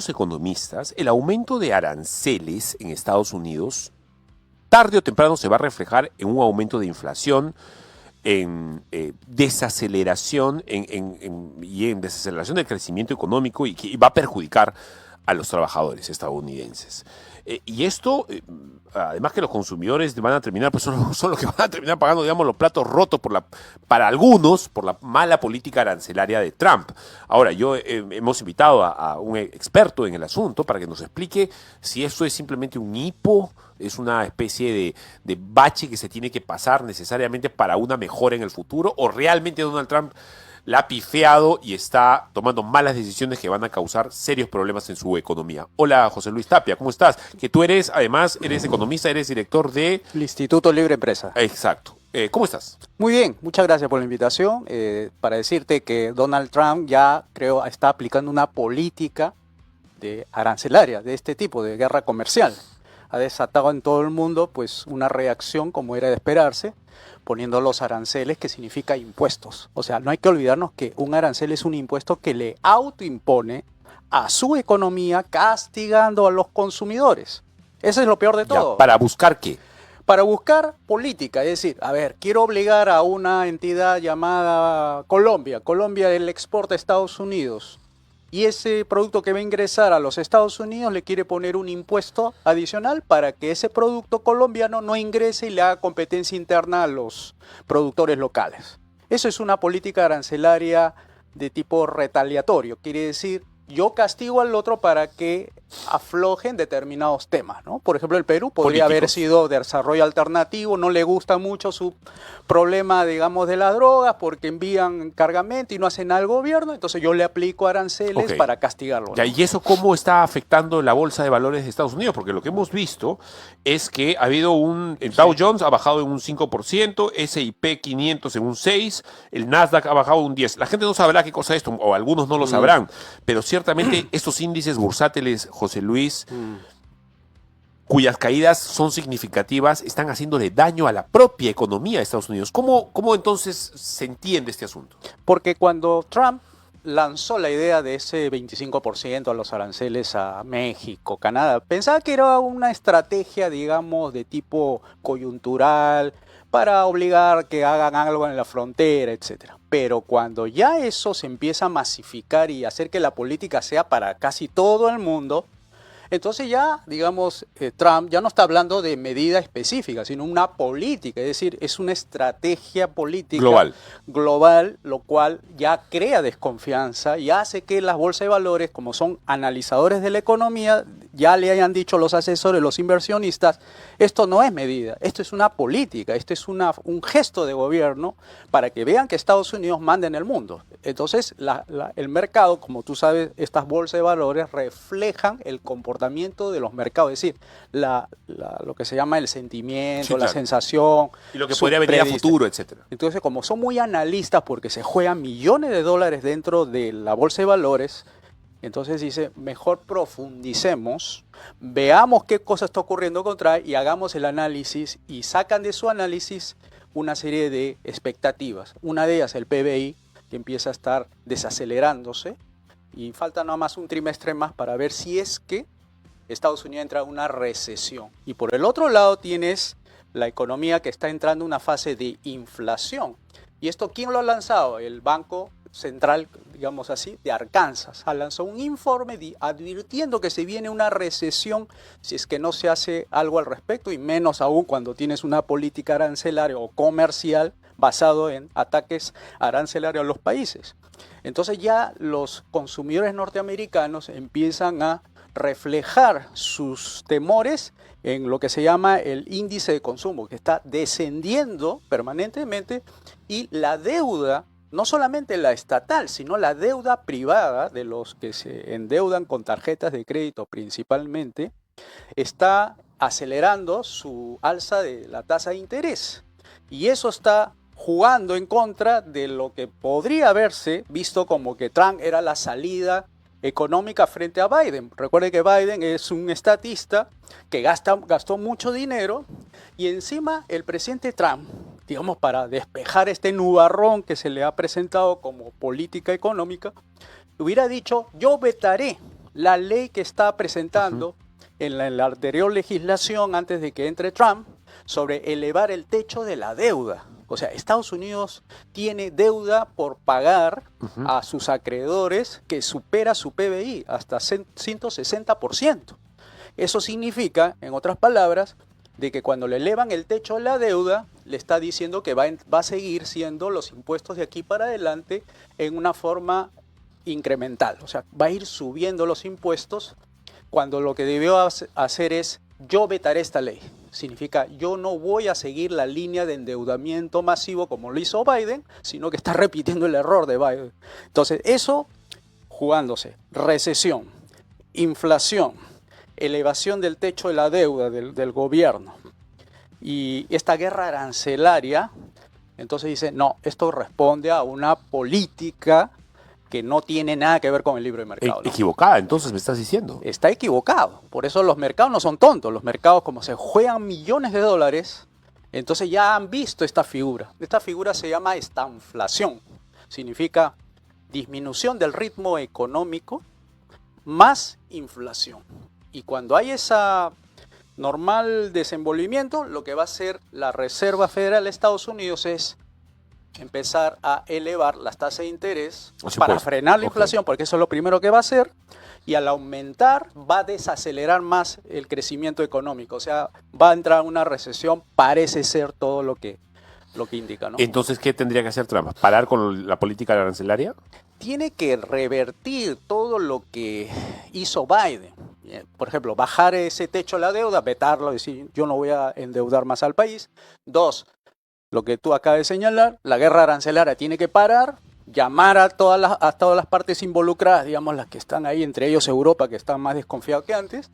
los economistas, el aumento de aranceles en Estados Unidos, tarde o temprano se va a reflejar en un aumento de inflación, en desaceleración y en desaceleración del crecimiento económico y va a perjudicar a los trabajadores estadounidenses. Y esto, además que los consumidores van a terminar, pues son los que van a terminar pagando, digamos, los platos rotos para algunos, por la mala política arancelaria de Trump. Ahora, hemos invitado a un experto en el asunto para que nos explique si esto es simplemente un hipo, es una especie de bache que se tiene que pasar necesariamente para una mejora en el futuro, o realmente Donald Trump la ha pifeado y está tomando malas decisiones que van a causar serios problemas en su economía. Hola, José Luis Tapia, ¿cómo estás? Que tú además, eres economista, eres director de... El Instituto Libre Empresa. Exacto. ¿Cómo estás? Muy bien, muchas gracias por la invitación. Para decirte que Donald Trump ya, creo, está aplicando una política de arancelaria de este tipo, de guerra comercial. Ha desatado en todo el mundo pues una reacción como era de esperarse, poniendo los aranceles, que significa impuestos. O sea, no hay que olvidarnos que un arancel es un impuesto que le autoimpone a su economía, castigando a los consumidores. Eso es lo peor de todo. Ya, ¿para buscar qué? Para buscar política, es decir, a ver, quiero obligar a una entidad llamada Colombia. Colombia le exporta a Estados Unidos. Y ese producto que va a ingresar a los Estados Unidos le quiere poner un impuesto adicional para que ese producto colombiano no ingrese y le haga competencia interna a los productores locales. Eso es una política arancelaria de tipo retaliatorio. Quiere decir, yo castigo al otro para que aflojen determinados temas, ¿no? Por ejemplo, el Perú podría haber sido de desarrollo alternativo, no le gusta mucho su problema, digamos, de las drogas porque envían cargamento y no hacen nada al gobierno, entonces yo le aplico aranceles para castigarlo, ¿no? Ya, ¿y eso cómo está afectando la bolsa de valores de Estados Unidos? Porque lo que hemos visto es que ha habido el Dow Jones ha bajado en un 5%, S&P 500 en un 6%, el Nasdaq ha bajado un 10%. La gente no sabrá qué cosa es esto, o algunos no lo sabrán, pero ciertamente estos índices bursátiles, José Luis, cuyas caídas son significativas, están haciéndole daño a la propia economía de Estados Unidos. ¿Cómo entonces se entiende este asunto? Porque cuando Trump lanzó la idea de ese 25% a los aranceles a México, Canadá, pensaba que era una estrategia, digamos, de tipo coyuntural, para obligar que hagan algo en la frontera, etc. Pero cuando ya eso se empieza a masificar y hacer que la política sea para casi todo el mundo, entonces ya, digamos, Trump ya no está hablando de medida específica, sino una política, es decir, es una estrategia política global, lo cual ya crea desconfianza y hace que las bolsas de valores, como son analizadores de la economía, ya le hayan dicho los asesores, los inversionistas, esto no es medida, esto es una política, esto es un gesto de gobierno para que vean que Estados Unidos manda en el mundo. Entonces, el mercado, como tú sabes, estas bolsas de valores reflejan el comportamiento de los mercados, es decir, lo que se llama el sentimiento, sí, la sensación. Y lo que podría venir a futuro, etc. Entonces, como son muy analistas porque se juegan millones de dólares dentro de la bolsa de valores, entonces dice, mejor profundicemos, veamos qué cosa está ocurriendo contra y hagamos el análisis y sacan de su análisis una serie de expectativas. Una de ellas, el PBI, que empieza a estar desacelerándose y falta nada más un trimestre más para ver si es que Estados Unidos entra en una recesión. Y por el otro lado tienes la economía que está entrando en una fase de inflación. ¿Y esto quién lo ha lanzado? El Banco Central, digamos así, de Arkansas. Ha lanzado un informe advirtiendo que se viene una recesión si es que no se hace algo al respecto, y menos aún cuando tienes una política arancelaria o comercial basado en ataques arancelarios a los países. Entonces ya los consumidores norteamericanos empiezan a reflejar sus temores en lo que se llama el índice de consumo, que está descendiendo permanentemente, y la deuda, no solamente la estatal, sino la deuda privada de los que se endeudan con tarjetas de crédito principalmente, está acelerando su alza de la tasa de interés. Y eso está jugando en contra de lo que podría haberse visto como que Trump era la salida económica frente a Biden. Recuerde que Biden es un estatista que gastó mucho dinero, y encima el presidente Trump, digamos, para despejar este nubarrón que se le ha presentado como política económica, hubiera dicho, yo vetaré la ley que está presentando en la anterior legislación, antes de que entre Trump, sobre elevar el techo de la deuda. O sea, Estados Unidos tiene deuda por pagar a sus acreedores que supera su PBI hasta 160%. Eso significa, en otras palabras, de que cuando le elevan el techo a la deuda, le está diciendo que va a seguir siendo los impuestos de aquí para adelante en una forma incremental. O sea, va a ir subiendo los impuestos cuando lo que debió hacer es: yo vetaré esta ley. Significa, yo no voy a seguir la línea de endeudamiento masivo como lo hizo Biden, sino que está repitiendo el error de Biden. Entonces, eso jugándose. Recesión, inflación, elevación del techo de la deuda del gobierno y esta guerra arancelaria. Entonces dice, no, esto responde a una política que no tiene nada que ver con el libre mercado, ¿no? Equivocada, entonces me estás diciendo. Está equivocado. Por eso los mercados no son tontos. Los mercados, como se juegan millones de dólares, entonces ya han visto esta figura. Esta figura se llama estanflación. Significa disminución del ritmo económico más inflación. Y cuando hay ese normal desenvolvimiento, lo que va a hacer la Reserva Federal de Estados Unidos es empezar a elevar las tasas de interés para frenar la inflación, porque eso es lo primero que va a hacer, y al aumentar va a desacelerar más el crecimiento económico, o sea, va a entrar en una recesión, parece ser todo lo que indica, ¿no? Entonces, ¿qué tendría que hacer Trump? ¿Parar con la política arancelaria? Tiene que revertir todo lo que hizo Biden. Por ejemplo, bajar ese techo a la deuda, vetarlo, decir, yo no voy a endeudar más al país. 2, lo que tú acabas de señalar, la guerra arancelaria tiene que parar, llamar a todas las partes involucradas, digamos las que están ahí, entre ellos Europa, que está más desconfiado que antes,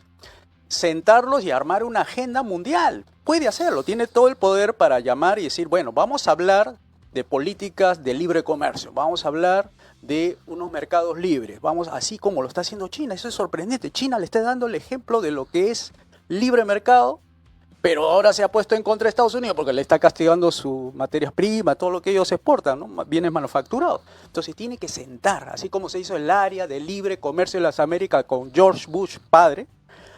sentarlos y armar una agenda mundial. Puede hacerlo, tiene todo el poder para llamar y decir, bueno, vamos a hablar de políticas de libre comercio, vamos a hablar de unos mercados libres, vamos así como lo está haciendo China. Eso es sorprendente. China le está dando el ejemplo de lo que es libre mercado, pero ahora se ha puesto en contra de Estados Unidos porque le está castigando sus materias primas, todo lo que ellos exportan, ¿no? Bienes manufacturados. Entonces tiene que sentar, así como se hizo el área de libre comercio de las Américas con George Bush padre,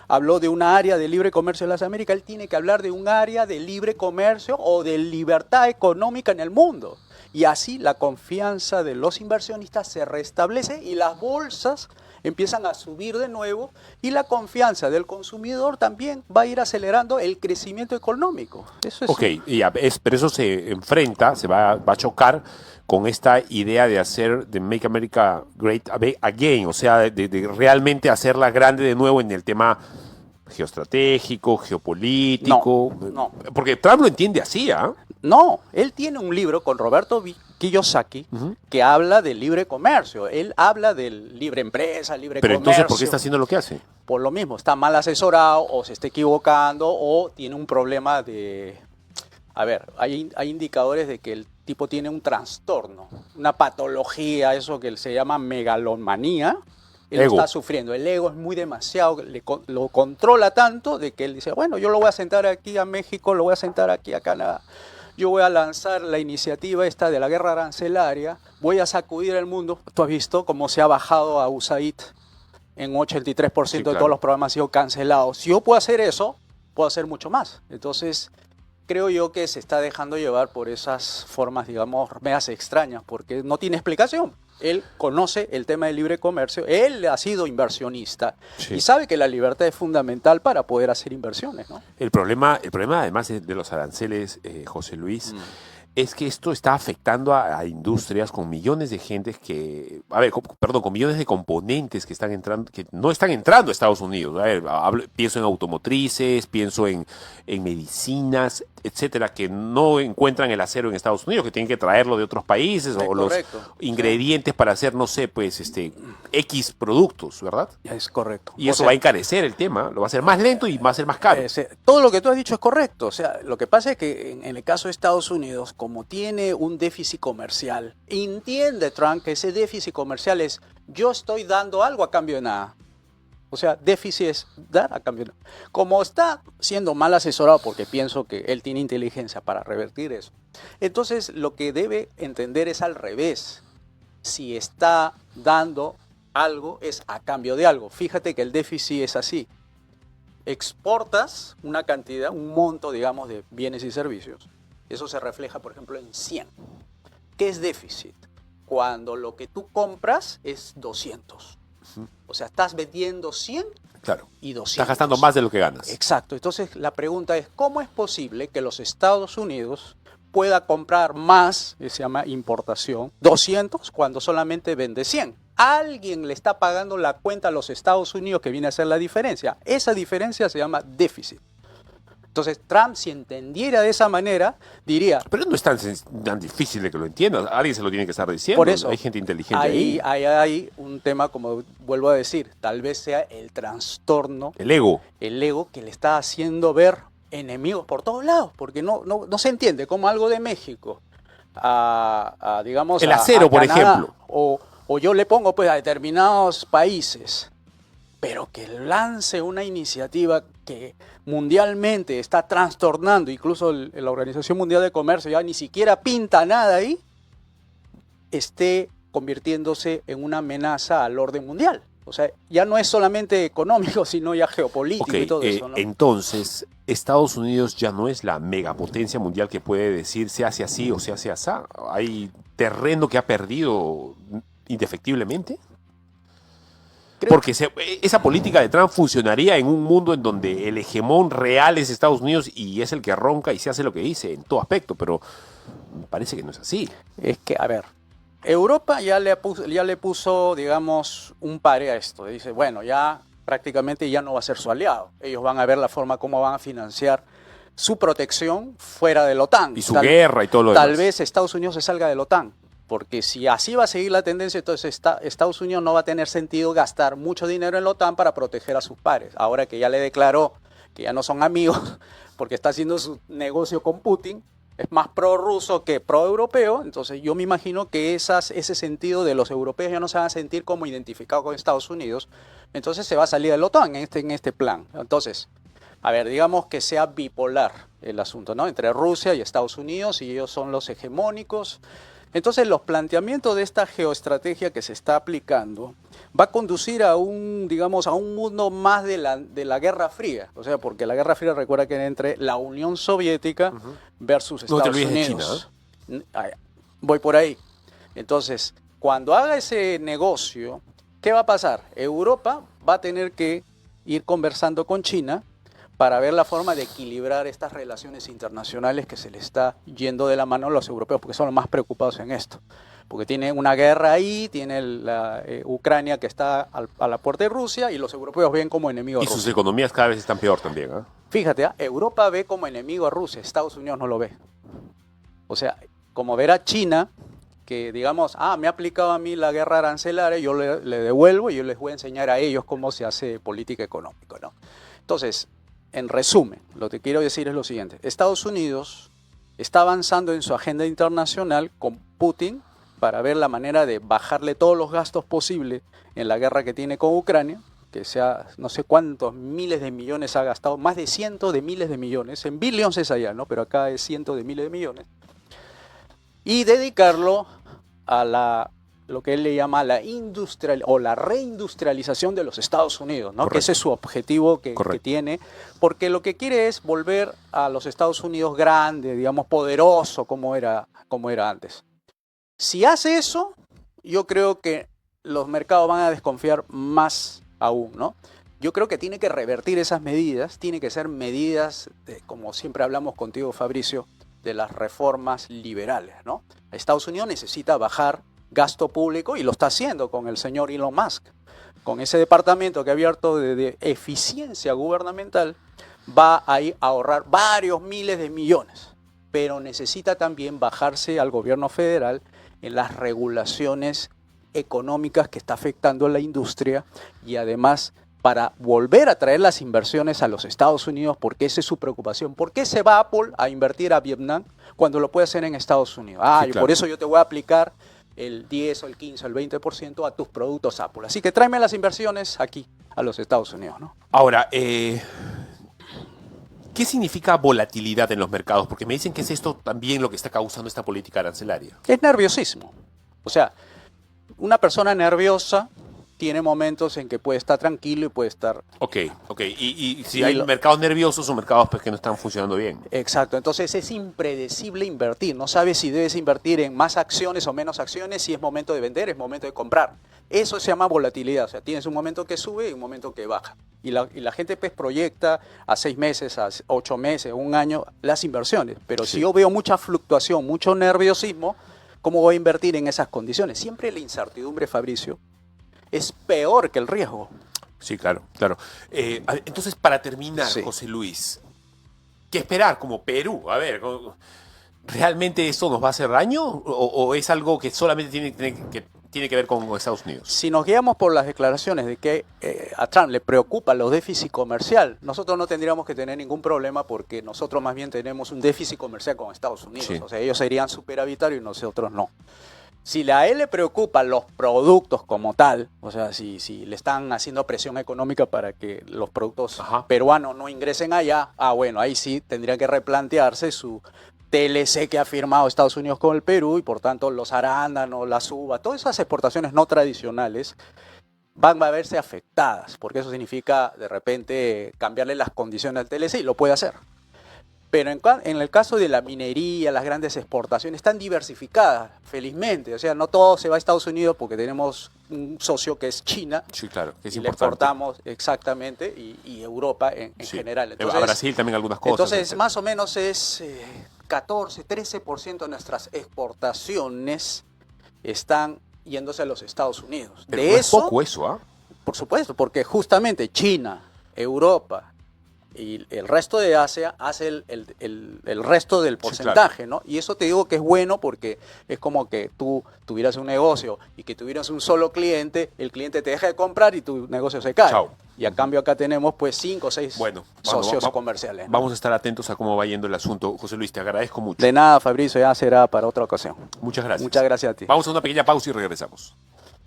habló de una área de libre comercio de las Américas, él tiene que hablar de un área de libre comercio o de libertad económica en el mundo. Y así la confianza de los inversionistas se restablece y las bolsas empiezan a subir de nuevo y la confianza del consumidor también va a ir acelerando el crecimiento económico. Eso es. Ok, pero eso se enfrenta, se va a chocar con esta idea de hacer de Make America Great Again, o sea, de realmente hacerla grande de nuevo en el tema geoestratégico, geopolítico. No. Porque Trump lo entiende así, ¿ah? No, él tiene un libro con Roberto Kiyosaki que habla del libre comercio. Él habla del libre empresa, libre Pero comercio. entonces, ¿por qué está haciendo lo que hace? Por lo mismo, está mal asesorado o se está equivocando o tiene un problema de... A ver, hay indicadores de que el tipo tiene un trastorno, una patología, eso que se llama megalomanía. Él está sufriendo. El ego es muy demasiado, lo controla tanto de que él dice, bueno, yo lo voy a sentar aquí a México, lo voy a sentar aquí a Canadá. Yo voy a lanzar la iniciativa esta de la guerra arancelaria, voy a sacudir el mundo. Tú has visto cómo se ha bajado a USAID en 83% sí, claro. De todos los programas han sido cancelados. Si yo puedo hacer eso, puedo hacer mucho más. Entonces, creo yo que se está dejando llevar por esas formas, digamos, medias extrañas, porque no tiene explicación. Él conoce el tema del libre comercio, él ha sido inversionista y sabe que la libertad es fundamental para poder hacer inversiones, ¿no? El problema además de los aranceles, José Luis, es que esto está afectando a industrias con millones de gente con millones de componentes que están entrando, que no están entrando a Estados Unidos. A ver, pienso en automotrices, pienso en medicinas, etcétera, que no encuentran el acero en Estados Unidos, que tienen que traerlo de otros países o correcto. Los ingredientes para hacer, no sé, pues X productos, ¿verdad? Es correcto. Y eso va a encarecer el tema, lo va a hacer más lento y va a ser más caro. Todo lo que tú has dicho es correcto. O sea, lo que pasa es que en el caso de Estados Unidos, como tiene un déficit comercial, entiende Trump que ese déficit comercial es yo estoy dando algo a cambio de nada. O sea, déficit es dar a cambio de nada. Como está siendo mal asesorado, porque pienso que él tiene inteligencia para revertir eso, entonces lo que debe entender es al revés. Si está dando algo es a cambio de algo. Fíjate que el déficit es así. Exportas una cantidad, un monto, digamos, de bienes y servicios. Eso se refleja, por ejemplo, en 100. ¿Qué es déficit? Cuando lo que tú compras es 200. O sea, estás vendiendo 100 Claro. y 200. Estás gastando más de lo que ganas. Exacto. Entonces, la pregunta es, ¿cómo es posible que los Estados Unidos pueda comprar más, que se llama importación, 200 cuando solamente vende 100? Alguien le está pagando la cuenta a los Estados Unidos que viene a ser la diferencia. Esa diferencia se llama déficit. Entonces, Trump, si entendiera de esa manera, diría... Pero no es tan difícil de que lo entiendas. Alguien se lo tiene que estar diciendo. Por eso, hay gente inteligente ahí. hay un tema, como vuelvo a decir, tal vez sea el trastorno, El ego. que le está haciendo ver enemigos por todos lados, porque no se entiende cómo algo de México digamos... El acero, por Canadá, ejemplo. O yo le pongo pues a determinados países, pero que lance una iniciativa que mundialmente está trastornando, incluso la Organización Mundial de Comercio ya ni siquiera pinta nada ahí, esté convirtiéndose en una amenaza al orden mundial. O sea, ya no es solamente económico, sino ya geopolítico y todo eso, ¿no? Entonces, Estados Unidos ya no es la megapotencia mundial que puede decir se hace así o se hace así. Hay terreno que ha perdido indefectiblemente. Porque esa política de Trump funcionaría en un mundo en donde el hegemón real es Estados Unidos y es el que ronca y se hace lo que dice en todo aspecto, pero parece que no es así. Es que, a ver, Europa ya le puso, digamos, un pare a esto. Dice, bueno, ya prácticamente ya no va a ser su aliado. Ellos van a ver la forma como van a financiar su protección fuera de la OTAN. Y su guerra y todo lo demás. Tal vez Estados Unidos se salga de la OTAN. Porque si así va a seguir la tendencia, entonces Estados Unidos no va a tener sentido gastar mucho dinero en la OTAN para proteger a sus pares. Ahora que ya le declaró que ya no son amigos, porque está haciendo su negocio con Putin, es más pro-ruso que pro-europeo, entonces yo me imagino que ese sentido de los europeos ya no se van a sentir como identificados con Estados Unidos, entonces se va a salir de la OTAN en este plan. Entonces, a ver, digamos que sea bipolar el asunto, ¿no? Entre Rusia y Estados Unidos, y ellos son los hegemónicos. Entonces, los planteamientos de esta geoestrategia que se está aplicando va a conducir a un mundo más de la Guerra Fría. O sea, porque la Guerra Fría, recuerda que era entre la Unión Soviética versus Estados Unidos. China, ¿eh? Voy por ahí. Entonces, cuando haga ese negocio, ¿qué va a pasar? Europa va a tener que ir conversando con China para ver la forma de equilibrar estas relaciones internacionales que se le está yendo de la mano a los europeos, porque son los más preocupados en esto. Porque tienen una guerra ahí, tiene Ucrania que está a la puerta de Rusia, y los europeos ven como enemigo a Rusia. Y sus economías cada vez están peor también, ¿eh? Fíjate, Europa ve como enemigo a Rusia, Estados Unidos no lo ve. O sea, como ver a China, que digamos, me ha aplicado a mí la guerra arancelaria, yo le devuelvo y yo les voy a enseñar a ellos cómo se hace política económica, ¿no? Entonces, en resumen, lo que quiero decir es lo siguiente. Estados Unidos está avanzando en su agenda internacional con Putin para ver la manera de bajarle todos los gastos posibles en la guerra que tiene con Ucrania, que sea no sé cuántos miles de millones ha gastado, más de cientos de miles de millones, en billions es allá, ¿no? Pero acá es cientos de miles de millones, y dedicarlo a lo que él le llama la reindustrialización de los Estados Unidos, ¿no? Que ese es su objetivo que tiene, porque lo que quiere es volver a los Estados Unidos grande, digamos, poderoso, como era antes. Si hace eso, yo creo que los mercados van a desconfiar más aún, ¿no? Yo creo que tiene que revertir esas medidas, tiene que ser medidas, como siempre hablamos contigo, Fabricio, de las reformas liberales, ¿no? Estados Unidos necesita bajar gasto público, y lo está haciendo con el señor Elon Musk. Con ese departamento que ha abierto de eficiencia gubernamental, va a ahorrar varios miles de millones, pero necesita también bajarse al gobierno federal en las regulaciones económicas que está afectando a la industria, y además para volver a traer las inversiones a los Estados Unidos, porque esa es su preocupación. ¿Por qué se va Apple a invertir a Vietnam cuando lo puede hacer en Estados Unidos? Sí, claro. Por eso yo te voy a aplicar el 10 o el 15 o el 20% a tus productos Apple. Así que tráeme las inversiones aquí, a los Estados Unidos, ¿no? Ahora, ¿qué significa volatilidad en los mercados? Porque me dicen que es esto también lo que está causando esta política arancelaria. Es nerviosismo. O sea, una persona nerviosa tiene momentos en que puede estar tranquilo y puede estar... Ok. Y si Y hay lo- mercados nerviosos o mercados pues, que no están funcionando bien. Exacto, entonces es impredecible invertir, no sabes si debes invertir en más acciones o menos acciones, si es momento de vender, es momento de comprar. Eso se llama volatilidad, o sea, tienes un momento que sube y un momento que baja. Y la gente pues proyecta a 6 meses, a 8 meses, un año las inversiones, pero Sí. si yo veo mucha fluctuación, mucho nerviosismo, ¿cómo voy a invertir en esas condiciones? Siempre la incertidumbre, Fabricio, es peor que el riesgo. Sí, claro. Entonces, para terminar, Sí. José Luis, ¿qué esperar como Perú? A ver, ¿realmente esto nos va a hacer daño o es algo que solamente tiene que ver con Estados Unidos? Si nos guiamos por las declaraciones de que a Trump le preocupa los déficits comercial, nosotros no tendríamos que tener ningún problema porque nosotros más bien tenemos un déficit comercial con Estados Unidos. Sí. O sea, ellos serían superavitarios y nosotros no. Si a él le preocupan los productos como tal, o sea, si le están haciendo presión económica para que los productos Ajá. peruanos no ingresen allá, bueno, ahí sí tendría que replantearse su TLC que ha firmado Estados Unidos con el Perú y por tanto los arándanos, las uvas, todas esas exportaciones no tradicionales van a verse afectadas, porque eso significa de repente cambiarle las condiciones al TLC y lo puede hacer. Pero en el caso de la minería, las grandes exportaciones están diversificadas, felizmente. O sea, no todo se va a Estados Unidos porque tenemos un socio que es China Sí, claro, que es y le importante. exportamos exactamente y Europa en Sí. general. A Brasil también algunas cosas. Entonces, etcétera. más o menos es 14, 13% de nuestras exportaciones están yéndose a los Estados Unidos. Pero De no es eso, poco eso, ¿ah? por supuesto, porque justamente China, Europa y el resto de Asia hace el resto del Sí, porcentaje, ¿no? Y eso te digo que es bueno porque es como que tú tuvieras un negocio y que tuvieras un solo cliente, el cliente te deja de comprar y tu negocio se cae. Chao. Y a cambio acá tenemos pues 5 o 6 Bueno, socios vamos- comerciales, ¿no? Vamos a estar atentos a cómo va yendo el asunto. José Luis, te agradezco mucho. De nada, Fabricio, ya será para otra ocasión. Muchas gracias. Muchas gracias a ti. Vamos a una pequeña pausa y regresamos.